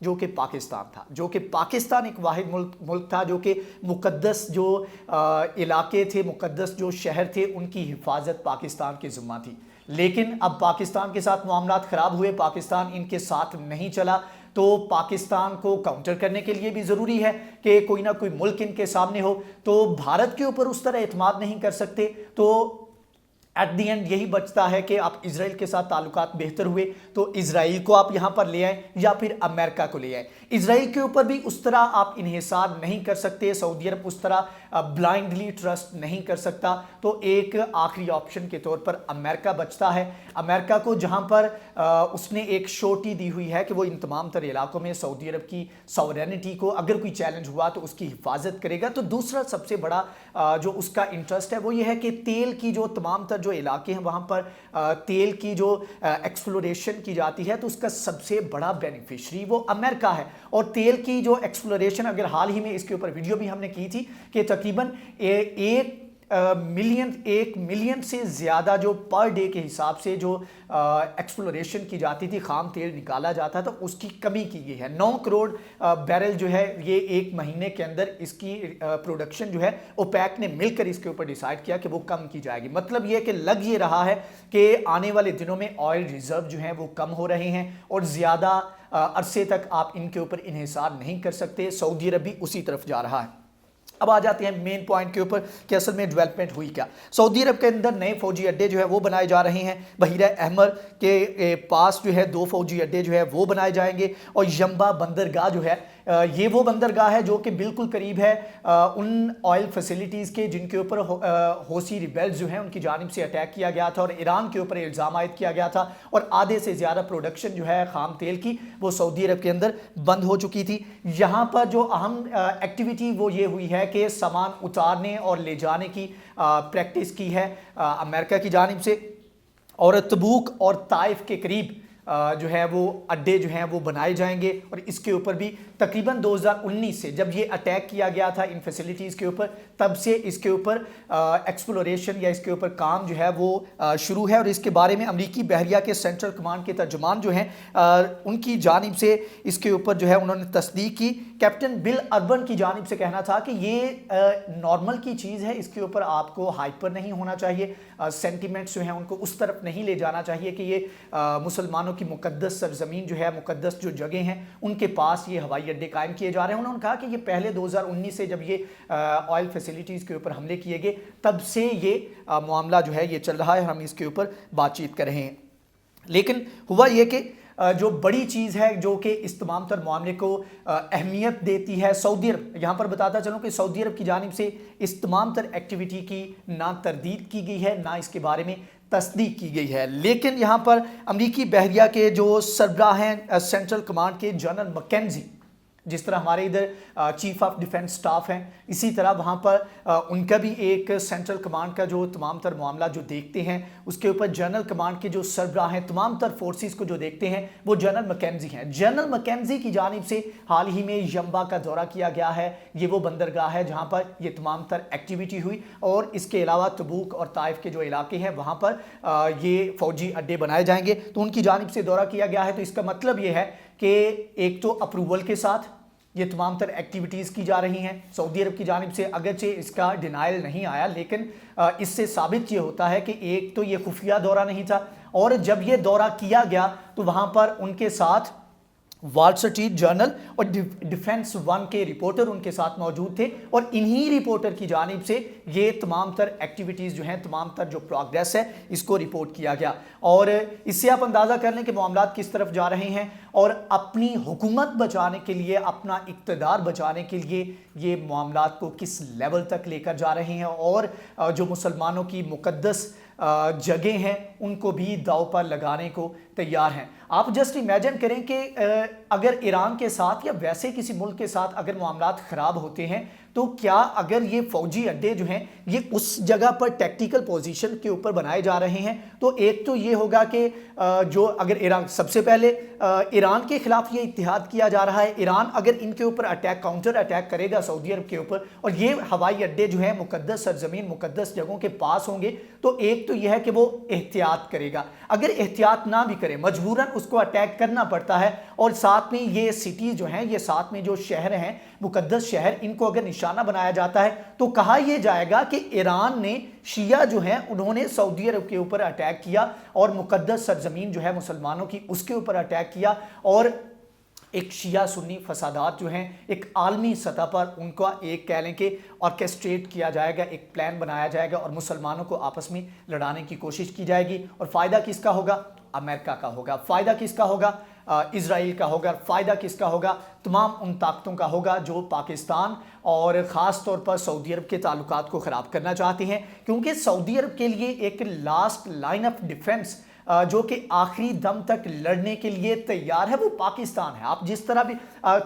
جو کہ پاکستان تھا, جو کہ پاکستان ایک واحد ملک تھا جو کہ مقدس جو علاقے تھے, مقدس جو شہر تھے, ان کی حفاظت پاکستان کے ذمہ تھی. لیکن اب پاکستان کے ساتھ معاملات خراب ہوئے, پاکستان ان کے ساتھ نہیں چلا, تو پاکستان کو کاؤنٹر کرنے کے لیے بھی ضروری ہے کہ کوئی نہ کوئی ملک ان کے سامنے ہو. تو بھارت کے اوپر اس طرح اعتماد نہیں کر سکتے, تو ایٹ دی اینڈ یہی بچتا ہے کہ آپ اسرائیل کے ساتھ تعلقات بہتر ہوئے تو اسرائیل کو آپ یہاں پر لے آئیں یا پھر امریکہ کو لے آئیں. اسرائیل کے اوپر بھی اس طرح آپ انحصار نہیں کر سکتے, سعودی عرب اس طرح بلائنڈلی ٹرسٹ نہیں کر سکتا. تو ایک آخری آپشن کے طور پر امریکہ بچتا ہے. امریکہ کو جہاں پر اس نے ایک شورٹی دی ہوئی ہے کہ وہ ان تمام تر علاقوں میں سعودی عرب کی ساورینٹی کو اگر کوئی چیلنج ہوا تو اس کی حفاظت کرے گا. تو دوسرا سب سے بڑا جو اس کا انٹرسٹ ہے وہ یہ ہے کہ تیل کی جو تمام تر جو علاقے ہیں وہاں پر تیل کی جو ایکسپلوریشن کی جاتی ہے تو اس کا سب سے بڑا بینیفیشری وہ امریکہ ہے. اور تیل کی جو ایکسپلوریشن, اگر حال ہی میں اس کے اوپر ویڈیو بھی ہم نے کی تھی کہ تقریباً 1 ملین سے زیادہ جو پر ڈے کے حساب سے جو ایکسپلوریشن کی جاتی تھی, خام تیل نکالا جاتا تھا, اس کی کمی کی گئی ہے. 9 کروڑ بیرل جو ہے یہ ایک مہینے کے اندر اس کی پروڈکشن جو ہے اوپیک نے مل کر اس کے اوپر ڈیسائیڈ کیا کہ وہ کم کی جائے گی. مطلب یہ کہ لگ یہ رہا ہے کہ آنے والے دنوں میں آئل ریزرو جو ہیں وہ کم ہو رہے ہیں اور زیادہ عرصے تک آپ ان کے اوپر انحصار نہیں کر سکتے. سعودی عرب بھی اسی طرف جا رہا ہے. اب آ جاتے ہیں مین پوائنٹ کے اوپر کہ اصل میں ڈیولپمنٹ ہوئی کیا. سعودی عرب کے اندر نئے فوجی اڈے جو ہے وہ بنائے جا رہے ہیں. بحیرہ احمر کے پاس جو ہے 2 فوجی اڈے جو ہے وہ بنائے جائیں گے, اور ینبا بندرگاہ جو ہے یہ وہ بندرگاہ ہے جو کہ بالکل قریب ہے ان آئل فیسلٹیز کے جن کے اوپر حوثی ریبیلز جو ہیں ان کی جانب سے اٹیک کیا گیا تھا اور ایران کے اوپر الزام عائد کیا گیا تھا, اور آدھے سے زیادہ پروڈکشن جو ہے خام تیل کی وہ سعودی عرب کے اندر بند ہو چکی تھی. یہاں پر جو اہم ایکٹیویٹی وہ یہ ہوئی ہے کہ سامان اتارنے اور لے جانے کی پریکٹس کی ہے امریکہ کی جانب سے, اور تبوک اور طائف کے قریب جو ہے وہ اڈے جو ہیں وہ بنائے جائیں گے. اور اس کے اوپر بھی تقریباً 2019 سے جب یہ اٹیک کیا گیا تھا ان فیسلٹیز کے اوپر, تب سے اس کے اوپر ایکسپلوریشن یا اس کے اوپر کام جو ہے وہ شروع ہے. اور اس کے بارے میں امریکی بحریہ کے سینٹرل کمانڈ کے ترجمان جو ہیں ان کی جانب سے اس کے اوپر جو ہے انہوں نے تصدیق کی. کیپٹن بل اربن کی جانب سے کہنا تھا کہ یہ نارمل کی چیز ہے, اس کے اوپر آپ کو ہائپر نہیں ہونا چاہیے, سینٹیمنٹس جو ہیں ان کو اس طرف نہیں لے جانا چاہیے کہ یہ مسلمانوں کی مقدس سرزمین جو ہے, مقدس جو جگہیں ہیں ان کے پاس یہ ہوائی اڈے قائم کیے جا رہے ہیں. انہوں نے کہا کہ یہ پہلے 2019 سے جب یہ آئل فیسلٹیز کے اوپر حملے کیے گئے تب سے یہ معاملہ جو ہے یہ چل رہا ہے, ہم اس کے اوپر بات چیت کر رہے ہیں. لیکن ہوا یہ کہ جو بڑی چیز ہے جو کہ اس تمام تر معاملے کو اہمیت دیتی ہے سعودی عرب, یہاں پر بتاتا چلوں کہ سعودی عرب کی جانب سے اس تمام تر ایکٹیویٹی کی نہ تردید کی گئی ہے نہ اس کے بارے میں تصدیق کی گئی ہے. لیکن یہاں پر امریکی بحریہ کے جو سربراہ ہیں سینٹرل کمانڈ کے جنرل مکینزی, جس طرح ہمارے ادھر چیف آف ڈیفنس سٹاف ہیں, اسی طرح وہاں پر ان کا بھی ایک سینٹرل کمانڈ کا جو تمام تر معاملہ جو دیکھتے ہیں اس کے اوپر جنرل کمانڈ کے جو سربراہ ہیں تمام تر فورسز کو جو دیکھتے ہیں وہ جنرل مکینزی ہیں. جنرل مکینزی کی جانب سے حال ہی میں ینبا کا دورہ کیا گیا ہے. یہ وہ بندرگاہ ہے جہاں پر یہ تمام تر ایکٹیویٹی ہوئی, اور اس کے علاوہ تبوک اور طائف کے جو علاقے ہیں وہاں پر یہ فوجی اڈے بنائے جائیں گے. تو ان کی جانب سے دورہ کیا گیا ہے. تو اس کا مطلب یہ ہے کہ ایک تو اپروول کے ساتھ یہ تمام تر ایکٹیویٹیز کی جا رہی ہیں سعودی عرب کی جانب سے, اگرچہ اس کا ڈینائل نہیں آیا, لیکن اس سے ثابت یہ ہوتا ہے کہ ایک تو یہ خفیہ دورہ نہیں تھا, اور جب یہ دورہ کیا گیا تو وہاں پر ان کے ساتھ وال سٹریٹ جرنل اور ڈیفنس ون کے رپورٹر ان کے ساتھ موجود تھے, اور انہی رپورٹر کی جانب سے یہ تمام تر ایکٹیویٹیز جو ہیں, تمام تر جو پروگریس ہے اس کو رپورٹ کیا گیا. اور اس سے آپ اندازہ کر لیں کہ معاملات کس طرف جا رہے ہیں, اور اپنی حکومت بچانے کے لیے, اپنا اقتدار بچانے کے لیے یہ معاملات کو کس لیول تک لے کر جا رہے ہیں, اور جو مسلمانوں کی مقدس جگہیں ہیں ان کو بھی داؤ پر لگانے کو تیار ہیں. آپ جسٹ امیجن کریں کہ اگر ایران کے ساتھ یا ویسے کسی ملک کے ساتھ اگر معاملات خراب ہوتے ہیں تو کیا اگر یہ فوجی اڈے جو ہیں یہ اس جگہ پر ٹیکٹیکل پوزیشن کے اوپر بنائے جا رہے ہیں تو ایک تو یہ ہوگا کہ جو اگر ایران سب سے پہلے ایران کے خلاف یہ اتحاد کیا جا رہا ہے، ایران اگر ان کے اوپر کاؤنٹر اٹیک کرے گا سعودی عرب کے اوپر، اور یہ ہوائی اڈے جو ہیں مقدس سرزمین مقدس جگہوں کے پاس ہوں گے، تو ایک تو یہ ہے کہ وہ احتیاط کرے گا۔ اگر احتیاط نہ بھی کرے، مجبوراً اس کو اٹیک کرنا پڑتا ہے، اور ساتھ میں یہ سٹی جو ہیں، یہ ساتھ میں جو شہر ہیں مقدس شہر، ان کو اگر نشانہ بنایا جاتا ہے تو کہا یہ جائے گا کہ ایران نے شیعہ جو ہیں انہوں نے سعودی عرب کے اوپر اٹیک کیا، اور مقدس سرزمین جو ہے مسلمانوں کی اس کے اوپر اٹیک کیا، اور ایک شیعہ سنی فسادات جو ہیں ایک عالمی سطح پر ان کو ایک کہہ لیں کہ آرکیسٹریٹ کیا جائے گا، ایک پلان بنایا جائے گا اور مسلمانوں کو آپس میں لڑانے کی کوشش کی جائے گی۔ اور فائدہ کس کا ہوگا؟ امریکہ کا ہوگا۔ فائدہ کس کا ہوگا؟ اسرائیل کا ہوگا۔ فائدہ کس کا ہوگا؟ تمام ان طاقتوں کا ہوگا جو پاکستان اور خاص طور پر سعودی عرب کے تعلقات کو خراب کرنا چاہتے ہیں، کیونکہ سعودی عرب کے لیے ایک لاسٹ لائن آف ڈیفنس جو کہ آخری دم تک لڑنے کے لیے تیار ہے وہ پاکستان ہے۔ آپ جس طرح بھی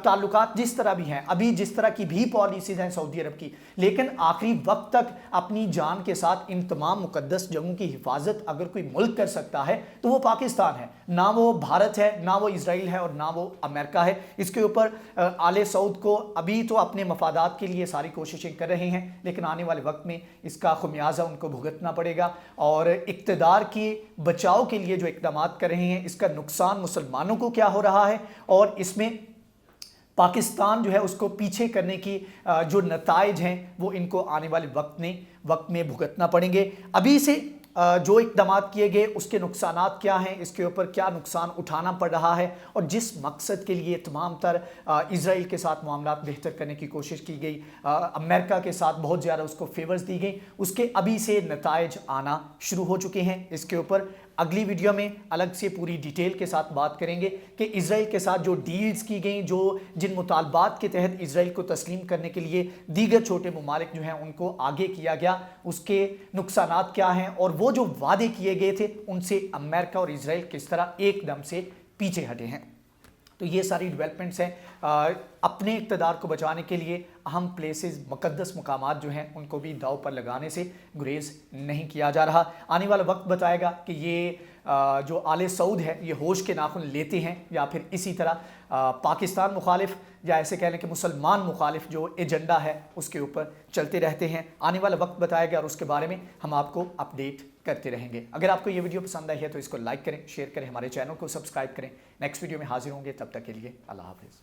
تعلقات جس طرح بھی ہیں، ابھی جس طرح کی بھی پالیسیز ہیں سعودی عرب کی، لیکن آخری وقت تک اپنی جان کے ساتھ ان تمام مقدس جگہوں کی حفاظت اگر کوئی ملک کر سکتا ہے تو وہ پاکستان ہے، نہ وہ بھارت ہے، نہ وہ اسرائیل ہے، اور نہ وہ امریکہ ہے۔ اس کے اوپر آل سعود کو ابھی تو اپنے مفادات کے لیے ساری کوششیں کر رہے ہیں، لیکن آنے والے وقت میں اس کا خمیازہ ان کو بھگتنا پڑے گا، اور اقتدار کے بچاؤ کے لیے جو اقدامات کر رہے ہیں اس کا نقصان مسلمانوں کو کیا ہو رہا ہے، اور اس میں پاکستان جو ہے اس کو پیچھے کرنے کی جو نتائج ہیں وہ ان کو آنے والے وقت میں بھگتنا پڑیں گے۔ ابھی سے جو اقدامات کیے گئے اس کے نقصانات کیا ہیں، اس کے اوپر کیا نقصان اٹھانا پڑ رہا ہے، اور جس مقصد کے لیے تمام تر اسرائیل کے ساتھ معاملات بہتر کرنے کی کوشش کی گئی، امریکہ کے ساتھ بہت زیادہ اس کو فیورز دی گئی، اس کے ابھی سے نتائج آنا شروع ہو چکے ہیں۔ اس کے اوپر اگلی ویڈیو میں الگ سے پوری ڈیٹیل کے ساتھ بات کریں گے کہ اسرائیل کے ساتھ جو ڈیلز کی گئیں، جن مطالبات کے تحت اسرائیل کو تسلیم کرنے کے لیے دیگر چھوٹے ممالک جو ہیں ان کو آگے کیا گیا، اس کے نقصانات کیا ہیں، اور وہ جو وعدے کیے گئے تھے ان سے امریکہ اور اسرائیل کس طرح ایک دم سے پیچھے ہٹے ہیں۔ تو یہ ساری ڈیولپمنٹس ہیں۔ اپنے اقتدار کو بچانے کے لیے اہم پلیسز، مقدس مقامات جو ہیں ان کو بھی داؤ پر لگانے سے گریز نہیں کیا جا رہا۔ آنے والا وقت بتائے گا کہ یہ جو آل سعود ہے یہ ہوش کے ناخن لیتے ہیں، یا پھر اسی طرح پاکستان مخالف یا ایسے کہہ لیں کہ مسلمان مخالف جو ایجنڈا ہے اس کے اوپر چلتے رہتے ہیں۔ آنے والا وقت بتائے گا اور اس کے بارے میں ہم آپ کو اپڈیٹ کرتے رہیں گے۔ اگر آپ کو یہ ویڈیو پسند آئی ہے تو اس کو لائک کریں، شیئر کریں، ہمارے چینل کو سبسکرائب کریں۔ نیکسٹ ویڈیو میں حاضر ہوں گے، تب تک کے لیے اللہ حافظ۔